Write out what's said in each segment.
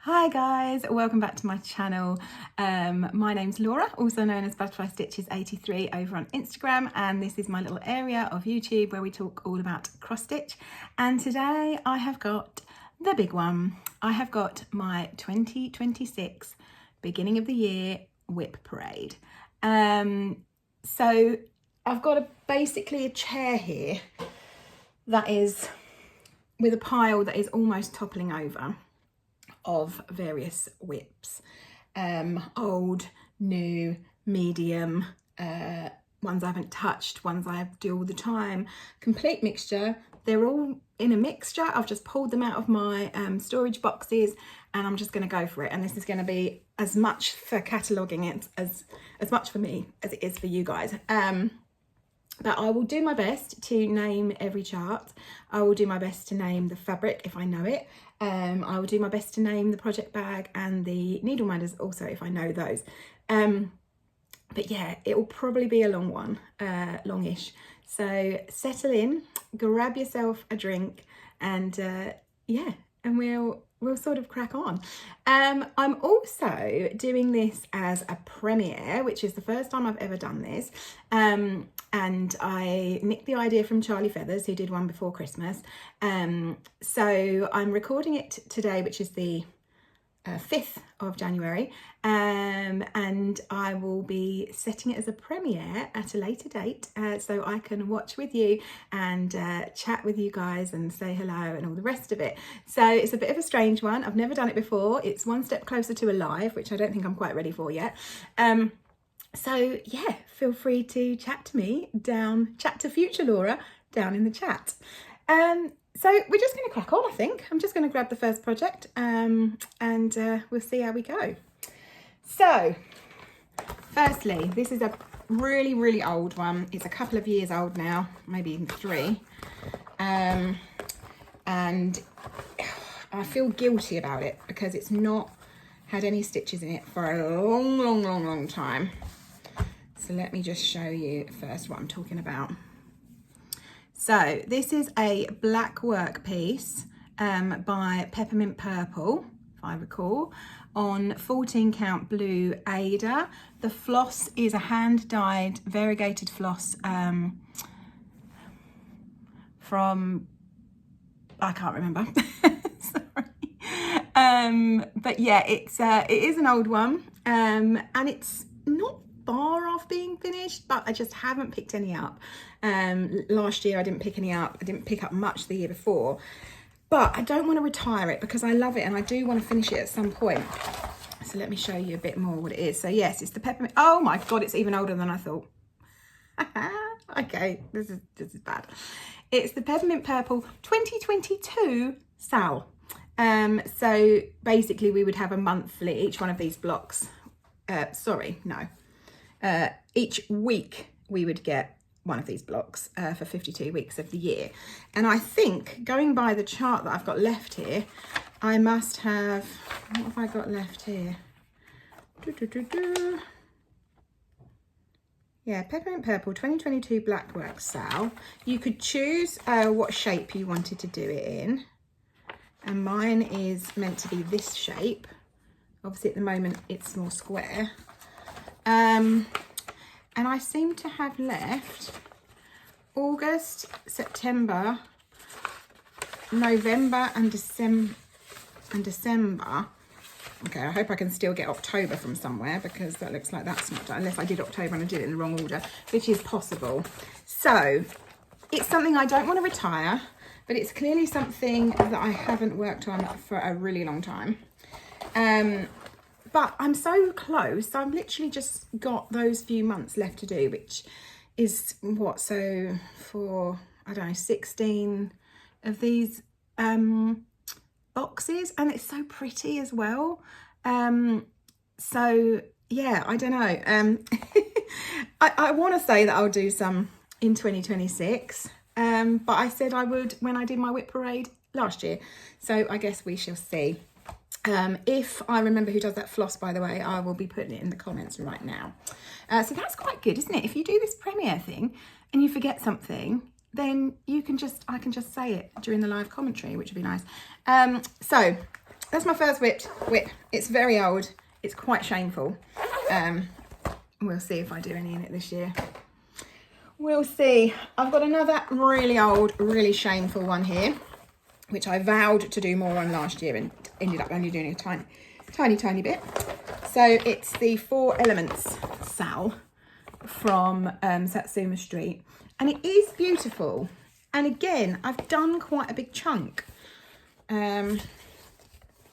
Hi guys, welcome back to my channel. My name's Laura, also known as Butterfly Stitches 83 over on Instagram, and this is my little area of YouTube where we talk all about cross stitch. And today I have got the big one. I have got my 2026 beginning of the year WIP parade. So I've got basically a chair here that is with a pile that is almost toppling over of various WIPs, old, new, medium, ones I haven't touched, ones I do all the time, complete mixture. They're all in a mixture. I've just pulled them out of my storage boxes and I'm just going to go for it. And this is going to be as much for cataloguing it as much for me as it is for you guys. But I will do my best to name every chart. I will do my best to name the fabric if I know it. I will do my best to name the project bag and the needle minders also if I know those. But yeah, it will probably be a long one, longish. So settle in, grab yourself a drink, and yeah, and we'll sort of crack on. I'm also doing this as a premiere, which is the first time I've ever done this. And I nicked the idea from Charlie Feathers, who did one before Christmas. So I'm recording it today, which is the 5th of January. And I will be setting it as a premiere at a later date, so I can watch with you and chat with you guys and say hello and all the rest of it. So it's a bit of a strange one. I've never done it before. It's one step closer to a live, which I don't think I'm quite ready for yet. So yeah, feel free to chat to me chat to future Laura down in the chat. So we're just going to crack on, I think. I'm just going to grab the first project and we'll see how we go. So firstly, this is a really, really old one. It's a couple of years old now, maybe even 3. And I feel guilty about it because it's not had any stitches in it for a long time. So let me just show you first what I'm talking about. So this is a black work piece by Peppermint Purple, if I recall, on 14 count blue Ada. The floss is a hand dyed variegated floss from, I can't remember. Sorry. But yeah, it is an old one, and it's not far off being finished, but I just haven't picked any up. Last year I didn't pick any up. I didn't pick up much the year before, but I don't want to retire it because I love it and I do want to finish it at some point. So let me show you a bit more what it is. So yes, it's the peppermint. Oh my god, it's even older than I thought. Okay, this is bad. It's the Peppermint Purple 2022 Sal. So basically we would have a monthly, each one of these blocks, each week we would get one of these blocks for 52 weeks of the year. And I think, going by the chart that I've got left here, I must have, what have I got left here? Yeah, Peppermint Purple 2022 Black Work Sal. You could choose what shape you wanted to do it in. And mine is meant to be this shape. Obviously at the moment it's more square. And I seem to have left August, September, November and December. Okay, I hope I can still get October from somewhere because that looks like that's not done, unless I did October and I did it in the wrong order, which is possible. So it's something I don't want to retire, but it's clearly something that I haven't worked on for a really long time. But I'm so close. I've literally just got those few months left to do, which is what, so for, I don't know, 16 of these boxes, and it's so pretty as well. So yeah, I don't know. I want to say that I'll do some in 2026, but I said I would when I did my WIP parade last year. So I guess we shall see. If I remember who does that floss, by the way, I will be putting it in the comments right now. So that's quite good, isn't it? If you do this premiere thing and you forget something, then I can just say it during the live commentary, which would be nice. So that's my first WIP. It's very old. It's quite shameful. We'll see if I do any in it this year. We'll see. I've got another really old, really shameful one here, which I vowed to do more on last year and ended up only doing a tiny bit. So it's the 4 Elements Sal from Satsuma Street, and it is beautiful. And again, I've done quite a big chunk. Oh,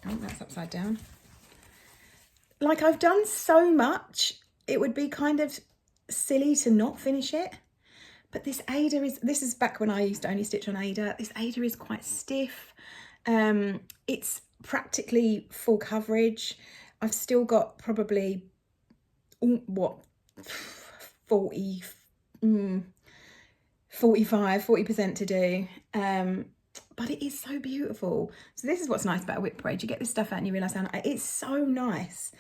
that's upside down. Like, I've done so much, it would be kind of silly to not finish it. But this is back when I used to only stitch on Ada. This Ada is quite stiff. It's practically full coverage. I've still got probably, 40% to do. But it is so beautiful. So this is what's nice about a WIP parade. You get this stuff out and you realise it's so nice.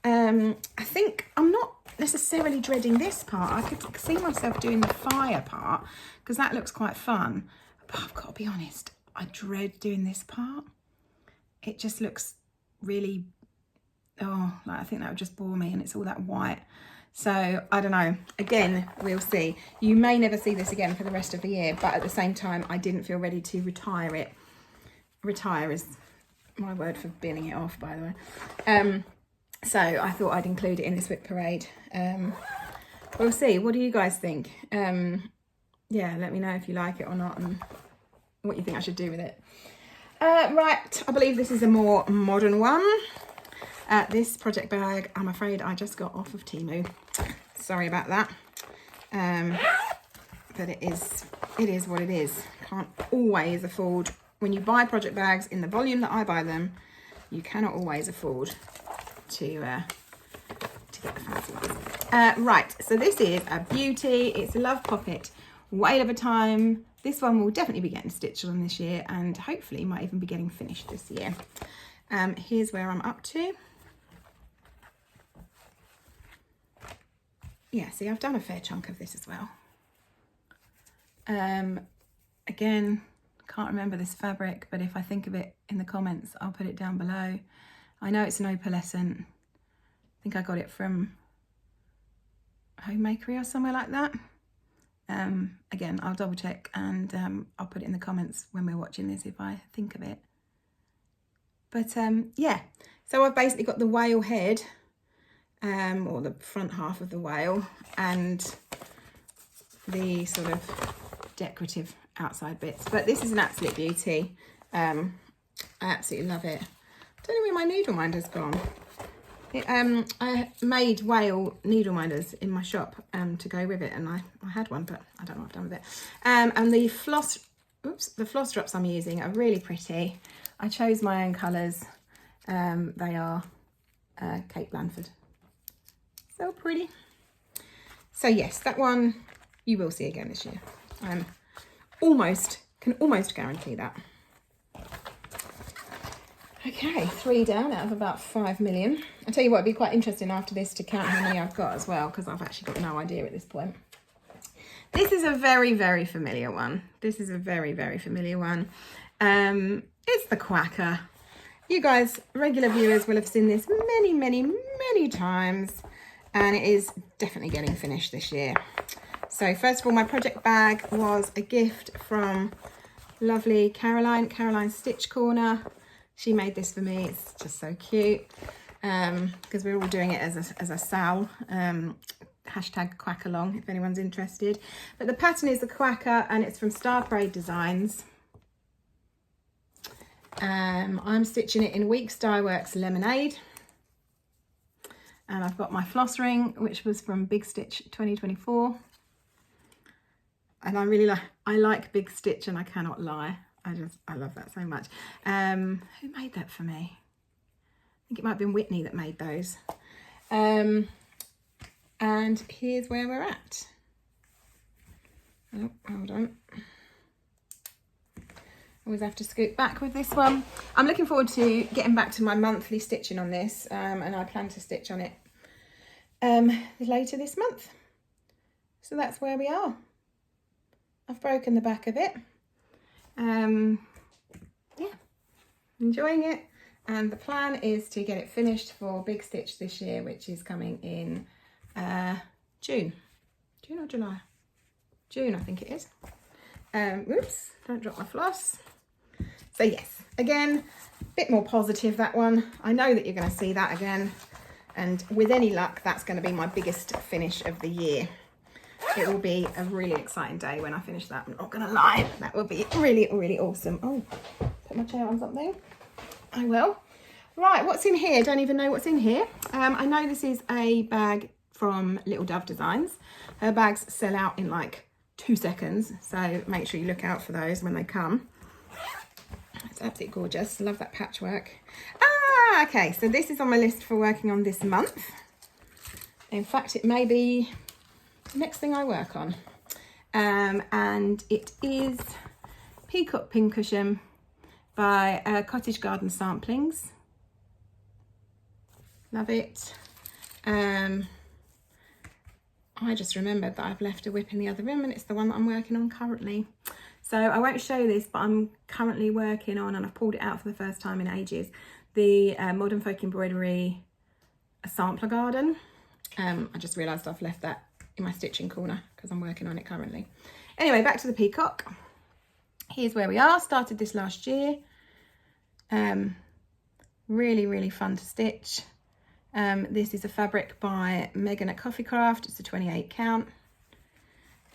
I think I'm not necessarily dreading this part. I could see myself doing the fire part because that looks quite fun. But I've got to be honest, I dread doing this part. It just looks really, I think that would just bore me, and it's all that white. So I don't know. Again, we'll see. You may never see this again for the rest of the year, but at the same time, I didn't feel ready to retire it. Retire is my word for binning it off, by the way. So I thought I'd include it in this WIP parade. We'll see. What do you guys think? Yeah, let me know if you like it or not and what you think I should do with it. Right, I believe this is a more modern one. This project bag, I'm afraid I just got off of Temu. Sorry about that. But it is what it is. Can't always afford, when you buy project bags in the volume that I buy them, you cannot always afford to get the fancy ones. Right, so this is a beauty. It's a Love Poppet, Whale of a Time. This one will definitely be getting stitched on this year and hopefully might even be getting finished this year. Here's where I'm up to. Yeah, see, I've done a fair chunk of this as well. Again, can't remember this fabric, but if I think of it in the comments, I'll put it down below. I know it's an opalescent. I think I got it from Homemakery or somewhere like that. Again, I'll double check and I'll put it in the comments when we're watching this if I think of it. But yeah, so I've basically got the whale head, or the front half of the whale, and the sort of decorative outside bits. But this is an absolute beauty. I absolutely love it. I don't know where my needle minder's gone. I made whale needle minders in my shop to go with it, and I had one, but I don't know what I've done with it. And the floss drops I'm using are really pretty. I chose my own colours. They are Cape Blanford. So pretty. So yes, that one you will see again this year. I can almost guarantee that. Okay, 3 down out of about 5 million. I'll tell you what, it'd be quite interesting after this to count how many I've got as well, because I've actually got no idea at this point. This is a very, very familiar one. This is a very, very familiar one. It's the Quacker. You guys, regular viewers, will have seen this many, many, many times, and it is definitely getting finished this year. So first of all, my project bag was a gift from lovely Caroline Stitch Corner. She made this for me. It's just so cute, because we're all doing it as a sal. Hashtag quack along if anyone's interested. But the pattern is the Quacker, and it's from Star Parade Designs. I'm stitching it in Weeks Dye Works Lemonade, and I've got my floss ring, which was from Big Stitch 2024, and I like Big Stitch, and I cannot lie, I love that so much. Who made that for me? I think it might have been Whitney that made those. And here's where we're at. Oh, hold on. Always have to scoot back with this one. I'm looking forward to getting back to my monthly stitching on this, and I plan to stitch on it later this month. So that's where we are. I've broken the back of it. Yeah, enjoying it. And the plan is to get it finished for Big Stitch this year, which is coming in June. June or July? June, I think it is. Whoops, don't drop my floss. So yes, again, a bit more positive, that one. I know that you're going to see that again. And with any luck, that's going to be my biggest finish of the year. It will be a really exciting day when I finish that. I'm not going to lie. That will be really, really awesome. Oh, put my chair on something. I will. Right, what's in here? Don't even know what's in here. I know this is a bag from Little Dove Designs. Her bags sell out in like 2 seconds, so make sure you look out for those when they come. It's absolutely gorgeous. Love that patchwork. Ah, okay, so this is on my list for working on this month. In fact, it may be the next thing I work on. And it is Peacock Pincushion by Cottage Garden Samplings. Love it. I just remembered that I've left a WIP in the other room, and it's the one that I'm working on currently. So I won't show this, but I'm currently working on, and I've pulled it out for the first time in ages, the Modern Folk Embroidery Sampler Garden. I just realised I've left that in my stitching corner because I'm working on it currently. Anyway, back to the Peacock. Here's where we are. Started this last year. Really, really fun to stitch. This is a fabric by Megan at Coffee Craft. It's a 28 count.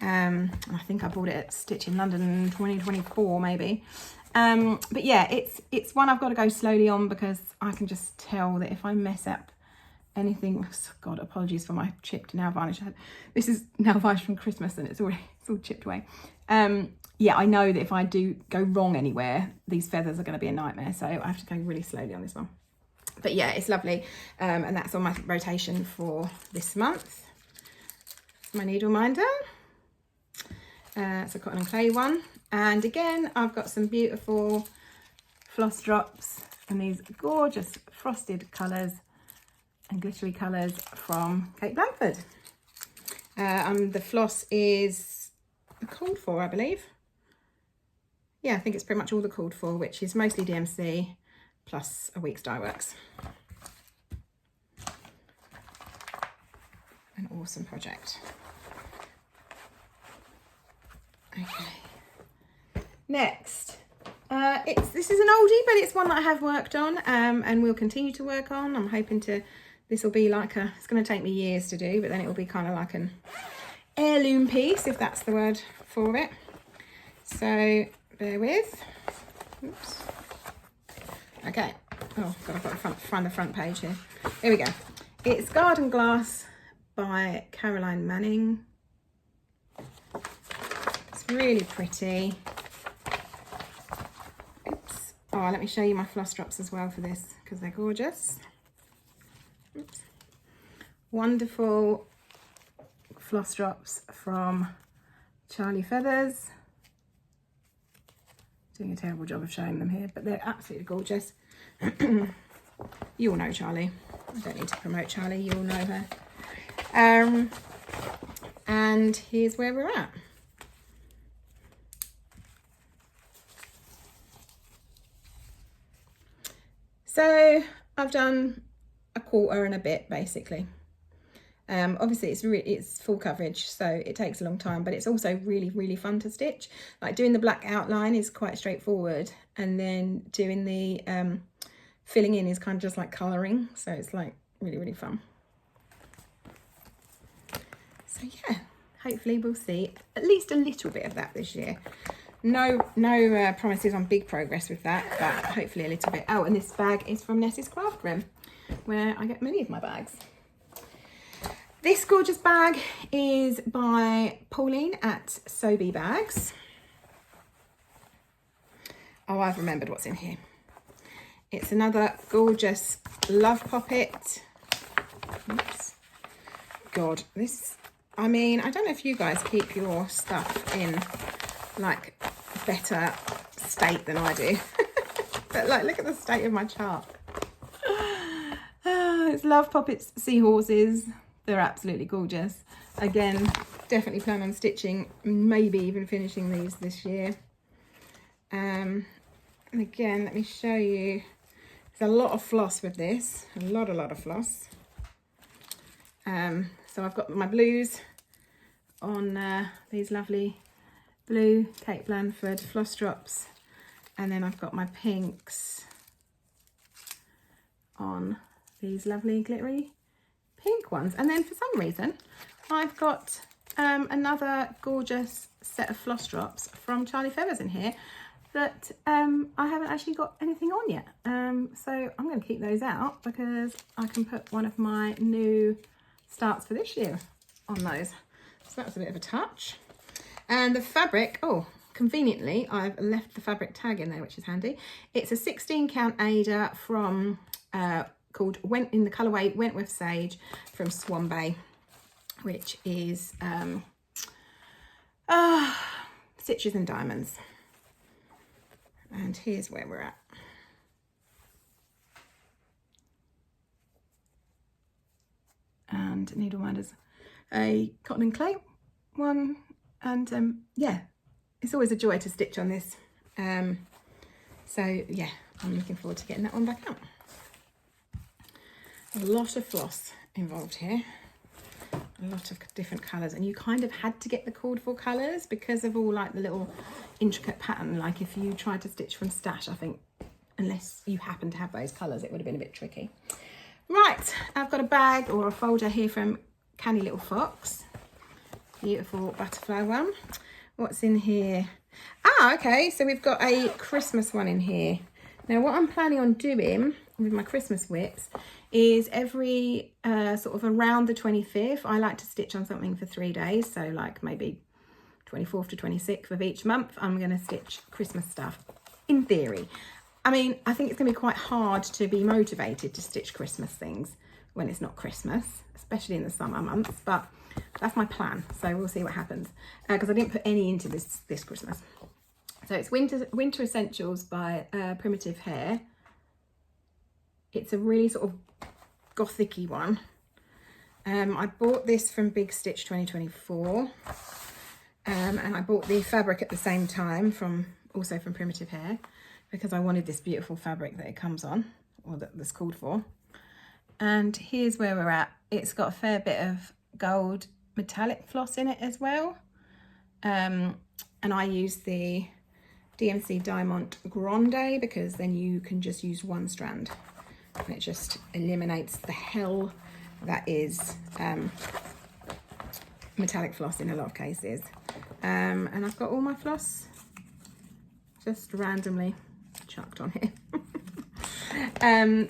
I think I bought it at Stitch in London 2024 maybe. But yeah, it's one I've got to go slowly on because I can just tell that if I mess up anything, God, apologies for my chipped nail varnish. This is nail varnish from Christmas and it's all chipped away. Yeah, I know that if I do go wrong anywhere, these feathers are going to be a nightmare. So I have to go really slowly on this one. But yeah, it's lovely. And that's on my rotation for this month. It's my needle minder. It's a cotton and clay one. And again, I've got some beautiful floss drops and these gorgeous frosted colours and glittery colours from Kate Blanford. The floss is called for, I believe. Yeah, I think it's pretty much all the called for, which is mostly DMC plus a week's dye works. An awesome project. Okay. Next, this is an oldie, but it's one that I have worked on and will continue to work on. I'm hoping this will be like it's going to take me years to do, but then it will be kind of like an heirloom piece, if that's the word for it. So bear with. Oops. Okay. Oh God, I've got to find the front page here. Here we go. It's Garden Glass by Caroline Manning. It's really pretty. Oops. Oh, let me show you my floss drops as well for this because they're gorgeous. Oops. Wonderful floss drops from Charlie Feathers. Doing a terrible job of showing them here, but they're absolutely gorgeous. You all know Charlie. I don't need to promote Charlie, you all know her. And here's where we're at. So I've done a quarter and a bit basically. Obviously it's full coverage, so it takes a long time, but it's also really, really fun to stitch. Like doing the black outline is quite straightforward, and then doing the filling in is kind of just like colouring, so it's like really, really fun. So yeah, hopefully we'll see at least a little bit of that this year. No promises on big progress with that, but hopefully a little bit. Oh, and this bag is from Ness's Craft Room, where I get many of my bags. This gorgeous bag is by Pauline at Sobe Bags. Oh, I've remembered what's in here. It's another gorgeous Love Poppet. Oops. God, this, I mean, I don't know if you guys keep your stuff in like better state than I do. But like, look at the state of my chart. It's Love Poppet's Seahorses. They're absolutely gorgeous. Again, definitely plan on stitching, maybe even finishing these this year. And again, let me show you There's a lot of floss with this, a lot of floss. So I've got my blues on these lovely blue Kate Blandford floss drops, and then I've got my pinks on these lovely glittery pink ones. And then for some reason I've got another gorgeous set of floss drops from Charlie Feathers in here that I haven't actually got anything on yet. So I'm going to keep those out because I can put one of my new starts for this year on those. So that's a bit of a touch. And the fabric, oh, conveniently, I've left the fabric tag in there, which is handy. It's a 16 count Ada from, called in the colourway Wentworth Sage from Swan Bay, which is Stitches and Diamonds. And here's where we're at. And needle minders, a cotton and clay one, and yeah, it's always a joy to stitch on this. So yeah, I'm looking forward to getting that one back out. A lot of floss involved here, a lot of different colours, and you kind of had to get the called for colours because of all like the little intricate pattern. Like if you tried to stitch from stash, I think unless you happen to have those colours, it would have been a bit tricky. Right, I've got a bag or a folder here from Canny Little Fox. Beautiful butterfly one. What's in here? Ah, okay, so we've got a Christmas one in here. Now what I'm planning on doing with my Christmas WIPs is every sort of around the 25th, I like to stitch on something for 3 days. So like maybe 24th to 26th of each month, I'm going to stitch Christmas stuff, in theory. I mean, I think it's going to be quite hard to be motivated to stitch Christmas things when it's not Christmas, especially in the summer months, but that's my plan. So we'll see what happens, because I didn't put any into this Christmas. So it's Winter Essentials by Primitive Hair. It's a really sort of gothic-y one. I bought this from Big Stitch 2024. And I bought the fabric at the same time also from Primitive Hair, because I wanted this beautiful fabric that it comes on, or that's called for. And here's where we're at. It's got a fair bit of gold metallic floss in it as well. And I use the DMC Diamond Grande because then you can just use one strand. And it just eliminates the hell that is metallic floss in a lot of cases. And I've got all my floss just randomly chucked on here.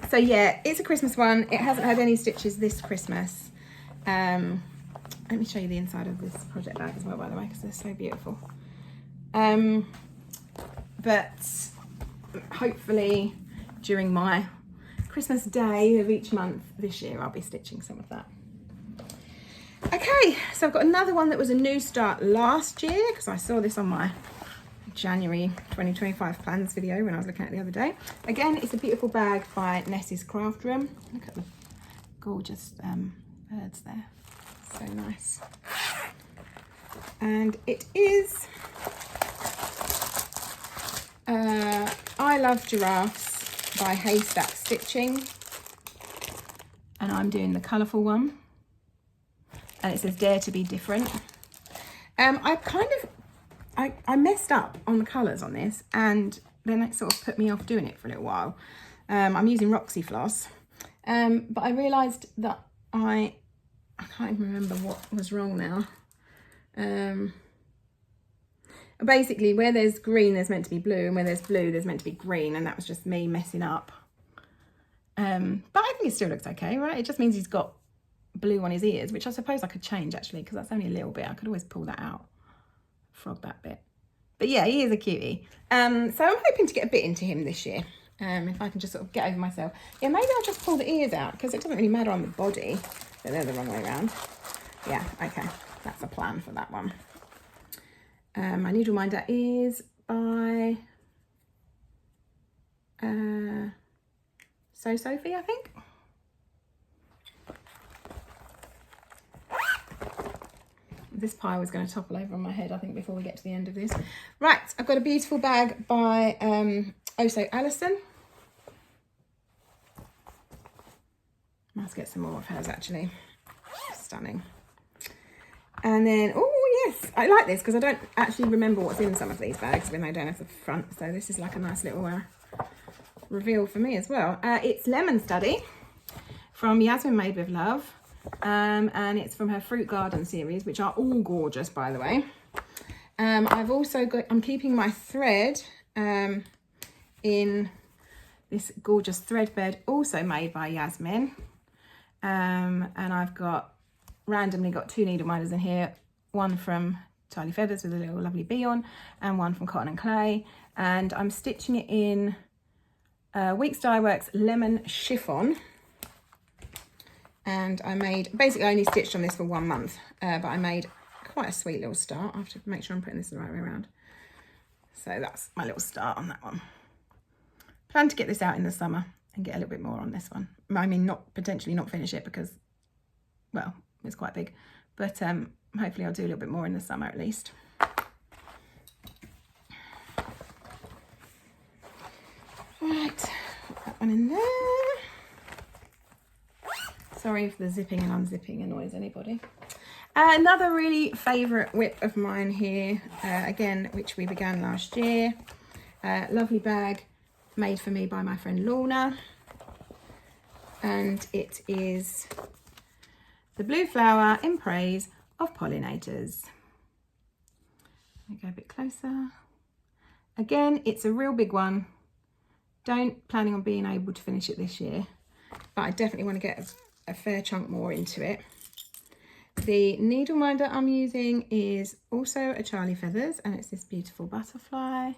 So yeah, it's a Christmas one. It hasn't had any stitches this Christmas. Let me show you the inside of this project bag as well, by the way, because they're so beautiful. But hopefully during my Christmas day of each month this year, I'll be stitching some of that. Okay, so I've got another one that was a new start last year, because I saw this on my January 2025 plans video when I was looking at it the other day. Again, it's a beautiful bag by Nessie's Craft Room. Look at the gorgeous birds there, so nice. And it is I Love Giraffes by Haystack Stitching, and I'm doing the colourful one, and it says Dare to be Different. I messed up on the colours on this, and then it sort of put me off doing it for a little while. I'm using Roxy floss, but I realised that I can't even remember what was wrong now. Basically, where there's green, there's meant to be blue, and where there's blue, there's meant to be green, and that was just me messing up. But I think it still looks okay, right? It just means he's got blue on his ears, which I suppose I could change actually, because that's only a little bit. I could always pull that out, frog that bit. But yeah, he is a cutie. So I'm hoping to get a bit into him this year. If I can just sort of get over myself. Yeah, maybe I'll just pull the ears out, because it doesn't really matter on the body that they're the wrong way around. Yeah, okay, that's a plan for that one. My needle minder is by So Sophie, I think. This pile is going to topple over on my head, I think, before we get to the end of this. Right, I've got a beautiful bag by Oh So Alison. Must get some more of hers actually. Stunning. And then, oh yes, I like this because I don't actually remember what's in some of these bags when they don't have the front. So this is like a nice little reveal for me as well. It's Lemon Study from Yasmin Made with Love. And it's from her Fruit Garden series, which are all gorgeous, by the way. I've also got, I'm keeping my thread in this gorgeous thread bed, also made by Yasmin. And I've randomly got 2 needle minders in here, one from Tiny Feathers with a little lovely bee on, and one from Cotton and Clay. And I'm stitching it in Weeks Dye Works Lemon Chiffon. And I basically only stitched on this for 1 month, but I made quite a sweet little start. I have to make sure I'm putting this the right way around. So that's my little start on that one. Plan to get this out in the summer and get a little bit more on this one. I mean, potentially not finish it because, well, it's quite big, but hopefully I'll do a little bit more in the summer at least. Right, put that one in there. Sorry if the zipping and unzipping annoys anybody. Another really favourite WIP of mine here, again, which we began last year. Lovely bag made for me by my friend Lorna. And it is the Blue Flower in Praise of Pollinators. Let me go a bit closer. Again, it's a real big one. Don't planning on being able to finish it this year, but I definitely want to get a fair chunk more into it. The needle minder I'm using is also a Charlie Feathers, and it's this beautiful butterfly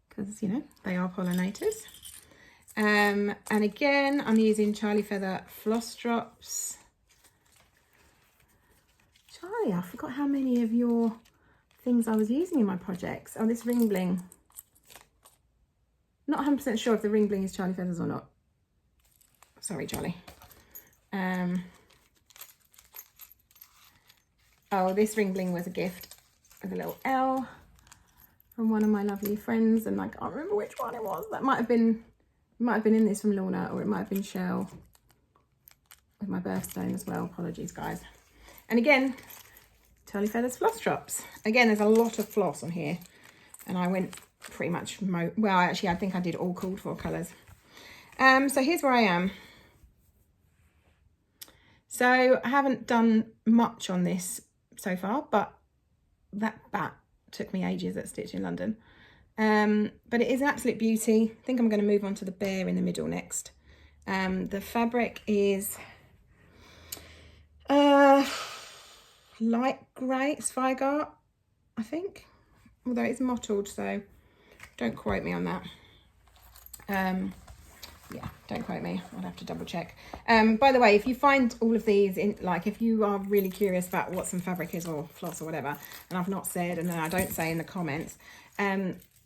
because, you know, they are pollinators. And again, I'm using Charlie Feather Floss Drops. Charlie, I forgot how many of your things I was using in my projects. Oh, this ring bling. Not 100% sure if the ring bling is Charlie Feathers or not. Sorry, Charlie. Oh, this ring bling was a gift with a little L from one of my lovely friends, and I can't remember which one it was. That might have been in this from Lorna, or it might have been Shell with my birthstone as well. Apologies, guys. And again, Charlie Feathers Floss Drops. Again, there's a lot of floss on here, and I went pretty much well, actually, I think I did all called for colours. So here's where I am. So I haven't done much on this so far, but that bat took me ages at Stitch in London. But it is an absolute beauty. I think I'm going to move on to the bear in the middle next. The fabric is light grey, it's Zweigart, I think, although it's mottled, so don't quote me on that. Yeah, don't quote me, I'd have to double check. By the way, if you find all of these in, like, if you are really curious about what some fabric is or floss or whatever, and I've not said, and then I don't say in the comments,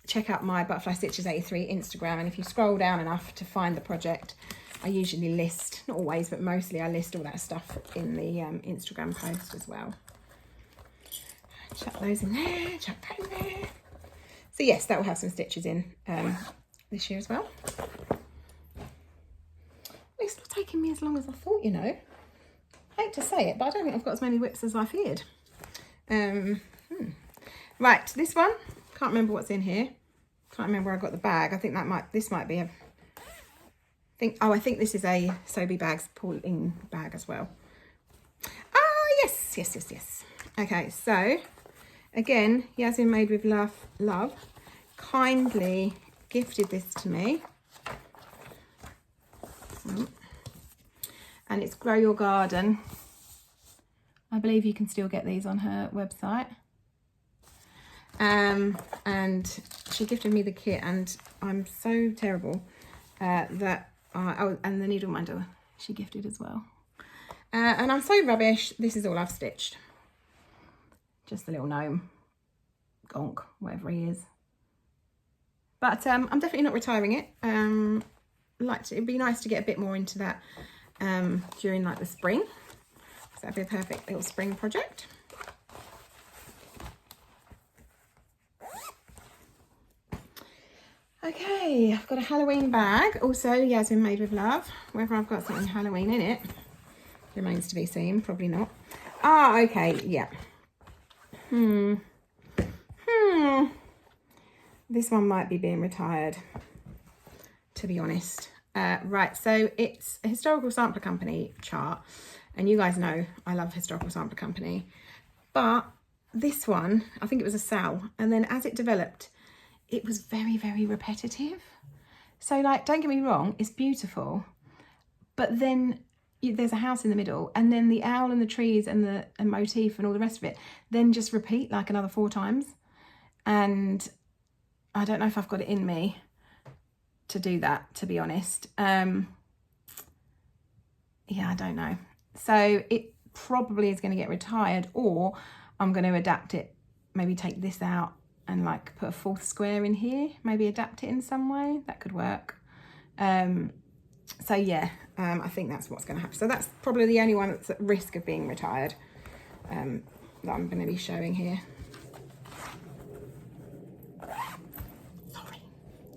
check out my Butterfly Stitches 83 Instagram, and if you scroll down enough to find the project, I usually list, not always, but mostly I list all that stuff in the Instagram post as well. Chuck those in there, chuck that in there. So yes, that will have some stitches in this year as well. It's not taking me as long as I thought, you know. I hate to say it, but I don't think I've got as many WIPs as I feared. Right, this one, can't remember what's in here. Can't remember where I got the bag. I think this might be a, I think this is a Sobe Bags Pauline bag as well. Ah, yes. Okay, so again, Yasmin Made with Love kindly gifted this to me. And it's Grow Your Garden. I believe you can still get these on her website. And she gifted me the kit, and I'm so terrible that oh, and the needle minder she gifted as well. And I'm so rubbish. This is all I've stitched. Just the little gnome, Gonk, whatever he is. But I'm definitely not retiring it. It'd be nice to get a bit more into that during like the spring. So that'd be a perfect little spring project. Okay, I've got a Halloween bag, also Yasmin Made with Love. Whether I've got something Halloween in it remains to be seen, probably not. Ah, okay, yeah. This one might be being retired, to be honest. Right, so it's a Historical Sampler Company chart, and you guys know I love Historical Sampler Company, but this one, I think it was a sale, and then as it developed, it was very, very repetitive. So like, don't get me wrong, it's beautiful, but then there's a house in the middle, and then the owl and the trees and the motif and all the rest of it then just repeat like another 4 times. And I don't know if I've got it in me to do that, to be honest. Yeah, I don't know. So it probably is going to get retired, or I'm going to adapt it, maybe take this out and like put a 4th square in here, maybe adapt it in some way. That could work. So yeah, I think that's what's going to happen. So that's probably the only one that's at risk of being retired, that I'm going to be showing here.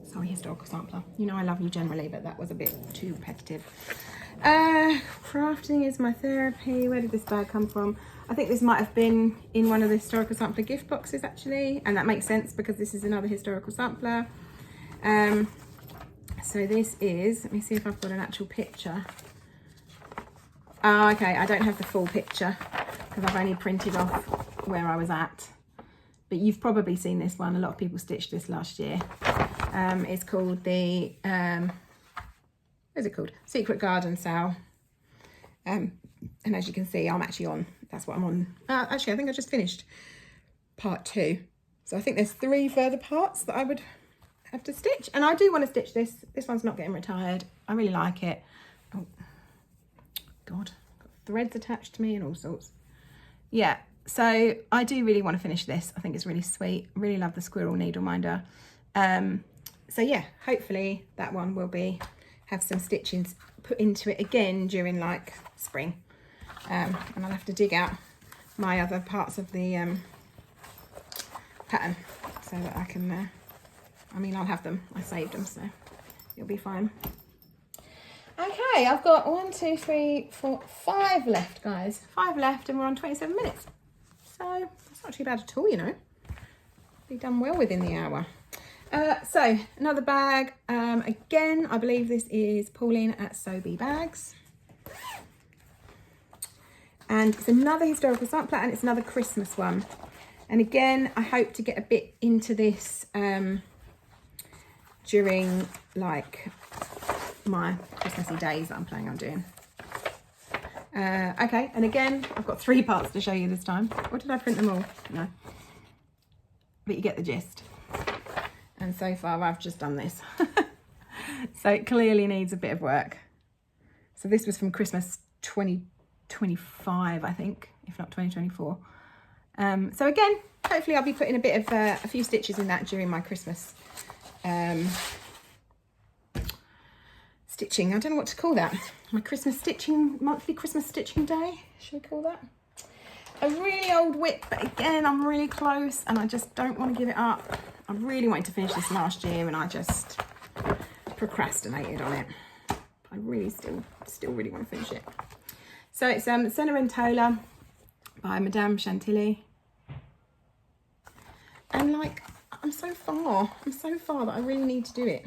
Sorry, Historical Sampler. You know I love you generally, but that was a bit too repetitive. Crafting is my therapy. Where did this bag come from? I think this might have been in one of the Historical Sampler gift boxes, actually, and that makes sense because this is another Historical Sampler. So this is, let me see if I've got an actual picture. Oh, okay, I don't have the full picture because I've only printed off where I was at. But you've probably seen this one. A lot of people stitched this last year. It's called the, what is it called? Secret Garden Sale. And as you can see, I'm actually on, that's what I'm on. Actually, I think I just finished part 2. So I think there's 3 further parts that I would have to stitch. And I do want to stitch this. This one's not getting retired. I really like it. Oh, God. Got threads attached to me and all sorts. Yeah. So I do really want to finish this. I think it's really sweet. I really love the squirrel needle minder. So yeah, hopefully that one will have some stitchings put into it again during like spring. And I'll have to dig out my other parts of the pattern so that I can, I mean, I'll have them. I saved them, so it'll be fine. Okay, I've got 1, 2, 3, 4, 5 left, guys. 5 left, and we're on 27 minutes. So that's not too bad at all, you know. Be done well within the hour. So another bag. Again, I believe this is Pauline at Sobe Bags. And it's another Historical Sampler, and it's another Christmas one. And again, I hope to get a bit into this during like my Christmassy days that I'm planning on doing. Okay, and again, I've got 3 parts to show you this time. Or did I print them all? No. But you get the gist. And so far, I've just done this. So it clearly needs a bit of work. So this was from Christmas 2025, I think, if not 2024. So again, hopefully I'll be putting a bit of a few stitches in that during my Christmas stitching. I don't know what to call that. My Christmas stitching, monthly Christmas stitching day, should we call that? A really old WIP, but again, I'm really close and I just don't want to give it up. I really wanted to finish this last year and I just procrastinated on it. I really still really want to finish it. So it's Cenerentola by Madame Chantilly. And like, I'm so far that I really need to do it.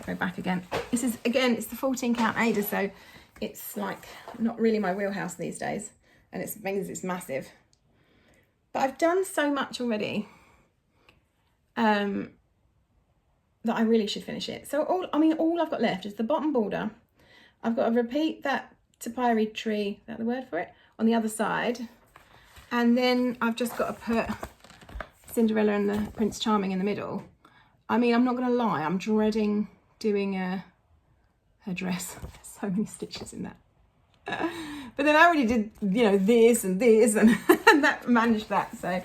Go back again. This is, again, it's the 14 count Ada, so it's like not really my wheelhouse these days, and it means it's massive. But I've done so much already that I really should finish it. So all I've got left is the bottom border. I've got to repeat that topiary tree, is that the word for it, on the other side, and then I've just got to put Cinderella and the Prince Charming in the middle. I mean, I'm not going to lie, I'm dreading doing her dress. There's so many stitches in that. But then I already did, you know, this and that, managed that. So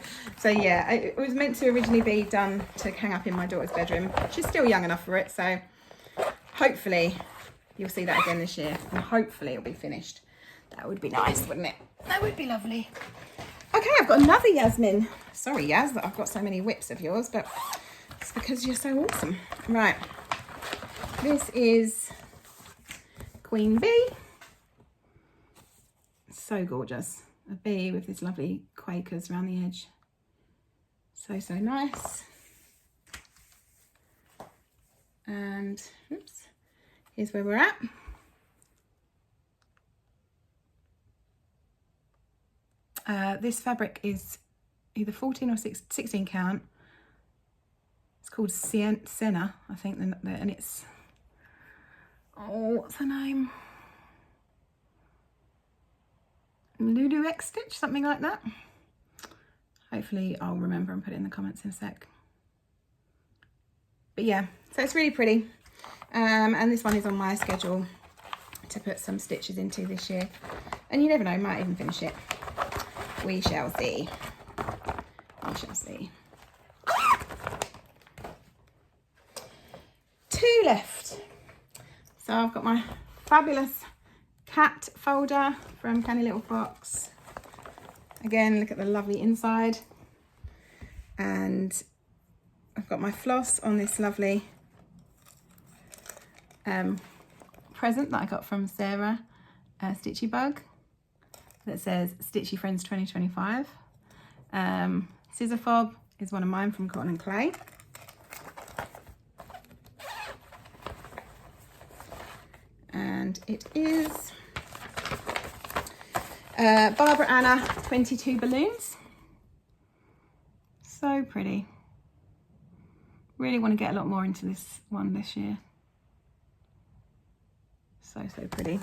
yeah, it was meant to originally be done to hang up in my daughter's bedroom. She's still young enough for it, so hopefully you'll see that again this year, and hopefully it'll be finished. That would be nice, wouldn't it? That would be lovely. Okay, I've got another Yasmin. Sorry, Yas, that I've got so many WIPs of yours, but It's because you're so awesome. Right, this is Queen Bee. So gorgeous. A bee with these lovely Quakers around the edge. So, so nice. And, oops, here's where we're at. This fabric is either 14 or 16 count. It's called Cento, I think, and it's, oh, what's her name? Lulu X Stitch, something like that. Hopefully I'll remember and put it in the comments in a sec. But yeah, so it's really pretty. And this one is on my schedule to put some stitches into this year. And you never know, might even finish it. We shall see. We shall see. 2 left. So I've got my fabulous cat folder from Canny Little Fox. Again, look at the lovely inside. And I've got my floss on this lovely present that I got from Sarah, Stitchy Bug, that says Stitchy Friends 2025. Scissor fob is one of mine from Cotton and Clay. And it is Barbara Anna 22 balloons. So pretty. Really want to get a lot more into this one this year. So, so pretty.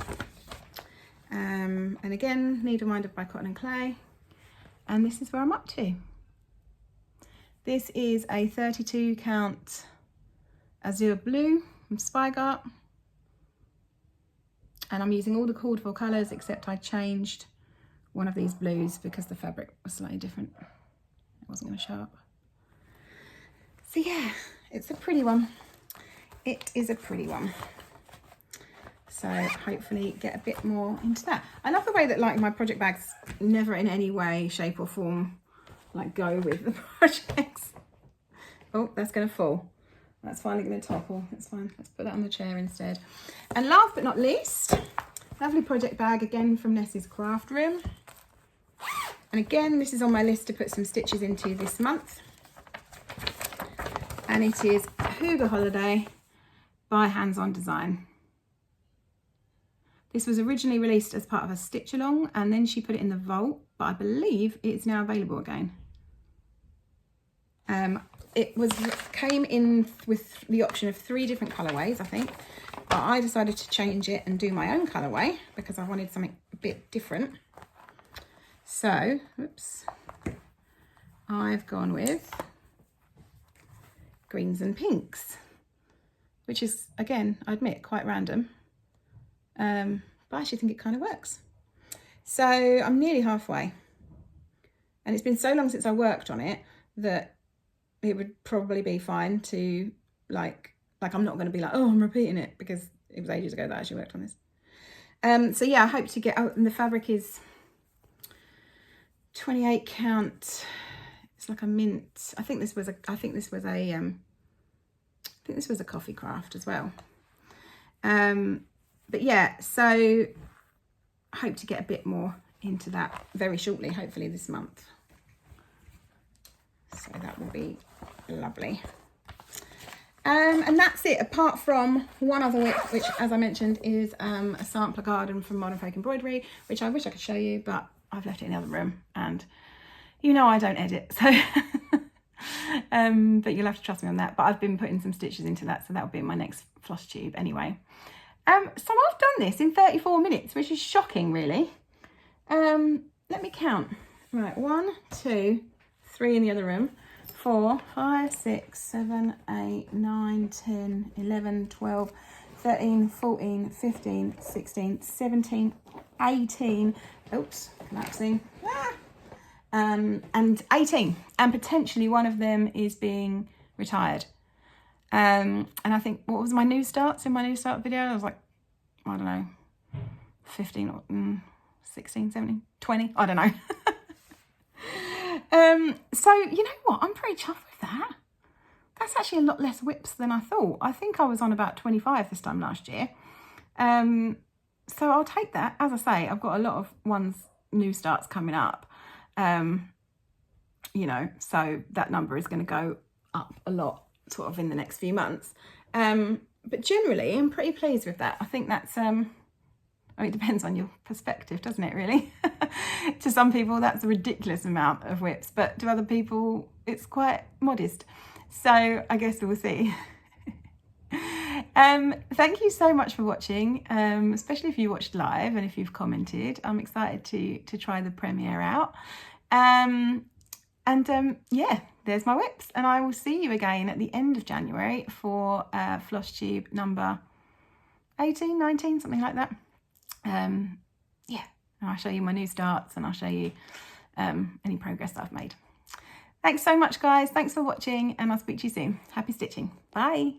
And again, Needle Minded by Cotton and Clay. And this is where I'm up to. This is a 32 count azure blue from Spygart. And I'm using all the cordful colours, except I changed one of these blues because the fabric was slightly different. It wasn't going to show up. So yeah, it's a pretty one. It is a pretty one. So hopefully get a bit more into that. I love the way that like my project bags never in any way, shape or form like go with the projects. Oh, that's going to fall. That's finally going to topple. That's fine. Let's put that on the chair instead. And last but not least, lovely project bag again from Ness's Craft Room. And again, this is on my list to put some stitches into this month. And it is Hygge Holiday by Hands On Design. This was originally released as part of a stitch along, and then she put it in the vault, but I believe it's now available again. It came in with the option of 3 different colourways, I think, but I decided to change it and do my own colourway because I wanted something a bit different. So, oops, I've gone with greens and pinks, which is, again, I admit, quite random, but I actually think it kind of works. So I'm nearly halfway, and it's been so long since I worked on it that it would probably be fine to like I'm not going to be like, oh, I'm repeating it, because it was ages ago that I actually worked on this. So yeah, I hope to get out, and the fabric is 28 count. It's like a mint. I think this was a coffee craft as well. But yeah, so I hope to get a bit more into that very shortly, hopefully this month. So that will be lovely. And that's it, apart from one other WIP, which, as I mentioned, is a sampler garden from Modern Folk Embroidery, which I wish I could show you, but I've left it in the other room, and you know I don't edit, so but you'll have to trust me on that. But I've been putting some stitches into that, so that will be in my next Flosstube anyway. So I've done this in 34 minutes, which is shocking, really. Let me count. Right, 1, 2, 3 in the other room, 4, 5, 6, 7, 8, 9, 10, 11, 12, 13, 14, 15, 16, 17, 18, oops, collapsing, and 18, and potentially one of them is being retired. And I think, what was my new starts in my new start video? I was like, I don't know, 15 or 16, 17, 20, I don't know. So you know what, I'm pretty chuffed with that. that's actually a lot less WIPs than I thought. I think I was on about 25 this time last year. So I'll take that. As I say, I've got a lot of new starts coming up, you know, so that number is going to go up a lot sort of in the next few months. But generally, I'm pretty pleased with that. I think that's, I mean, it depends on your perspective, doesn't it, really? To some people, that's a ridiculous amount of WIPs, but to other people, it's quite modest. So I guess we'll see. Thank you so much for watching, especially if you watched live and if you've commented. I'm excited to try the premiere out. Yeah, there's my WIPs, and I will see you again at the end of January for Flosstube number 18, 19, something like that. Yeah, and I'll show you my new starts, and I'll show you any progress that I've made. Thanks so much, guys. Thanks for watching, and I'll speak to you soon. Happy stitching. Bye.